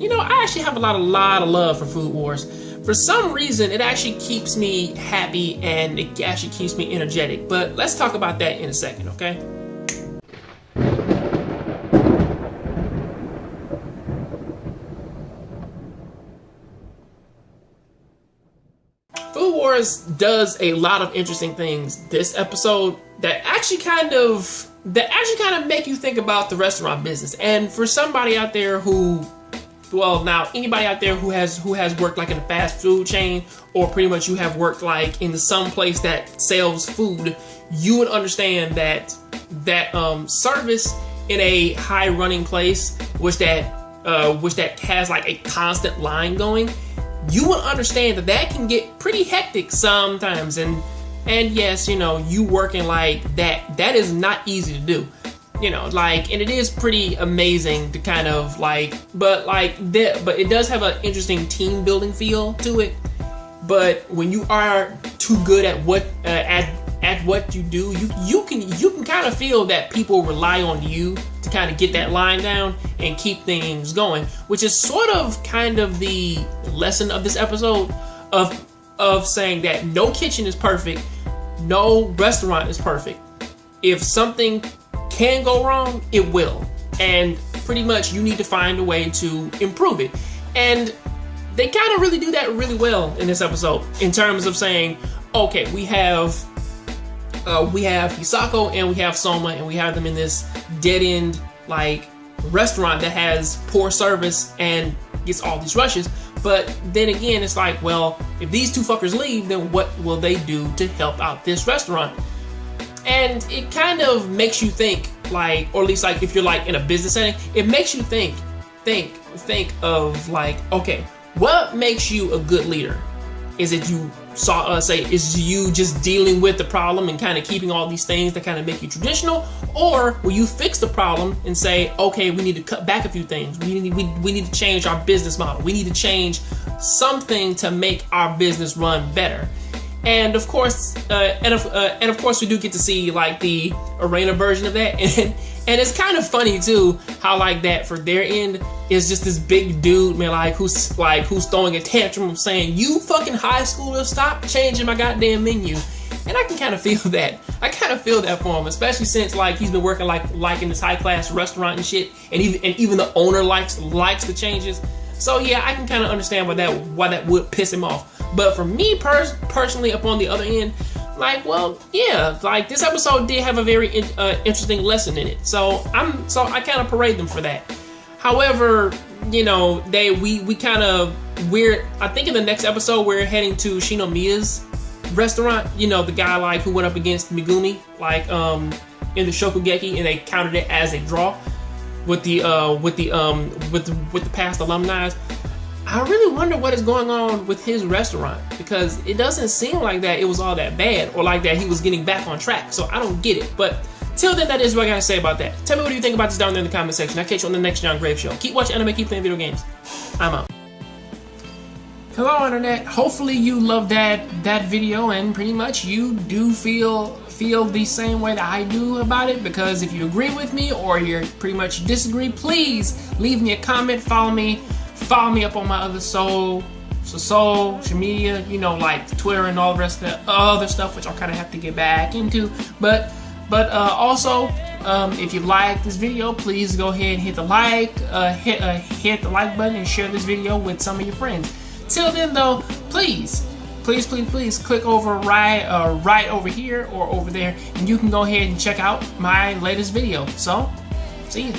I actually have a lot of love for Food Wars. For some reason, it actually keeps me happy and it actually keeps me energetic. But let's talk about that in a second, okay? Food Wars does a lot of interesting things this episode that actually kind of make you think about the restaurant business. And for somebody out there who, well, now anybody out there who has worked like in a fast food chain, or pretty much you have worked like in some place that sells food, you would understand that service in a high running place, which that has like a constant line going, you will understand that can get pretty hectic sometimes. And yes, you working like that is not easy to do. And it is pretty amazing to kind of but it does have an interesting team building feel to it. But when you are too good at what you do, you can kind of feel that people rely on you to kind of get that line down and keep things going, which is sort of kind of the lesson of this episode of saying that no kitchen is perfect, no restaurant is perfect. If something can go wrong, it will, and pretty much you need to find a way to improve it. And they kind of really do that really well in this episode in terms of saying, okay, we have Hisako and we have Soma, and we have them in this dead-end restaurant that has poor service and gets all these rushes. But then again, it's like, well, if these two fuckers leave, then what will they do to help out this restaurant? And it kind of makes you think, or at least if you're in a business setting, it makes you think of okay, what makes you a good leader? Is it you is you just dealing with the problem and kind of keeping all these things that kind of make you traditional? Or will you fix the problem and say, okay, we need to cut back a few things. We need to change our business model. We need to change something to make our business run better. And of course, we do get to see the arena version of that, and it's kind of funny too how that for their end is just this big dude, man, who's throwing a tantrum saying, "You fucking high schoolers, stop changing my goddamn menu." And I can kind of feel that. I kind of feel that for him, especially since he's been working in this high class restaurant and shit, and even the owner likes the changes. So yeah, I can kind of understand why that would piss him off. But for me personally, up on the other end, this episode did have a very interesting lesson in it. So I kind of parade them for that. However, I think in the next episode we're heading to Shinomiya's restaurant. The guy who went up against Megumi in the Shokugeki, and they counted it as a draw with the past alumni. I really wonder what is going on with his restaurant, because it doesn't seem like that it was all that bad, or that he was getting back on track. So I don't get it. But till then, that is what I gotta say about that. Tell me what you think about this down there in the comment section. I'll catch you on the next Jongravesshow. Keep watching anime, keep playing video games. I'm out. Hello, internet. Hopefully you loved that video, and pretty much you do feel the same way that I do about it. Because if you agree with me or you pretty much disagree, please leave me a comment. Follow me up on my other social media, Twitter and all the rest of the other stuff, which I'll kind of have to get back into. But also, if you like this video, please go ahead and hit the like button and share this video with some of your friends. Till then, though, please click over right over here or over there, and you can go ahead and check out my latest video. So, see you.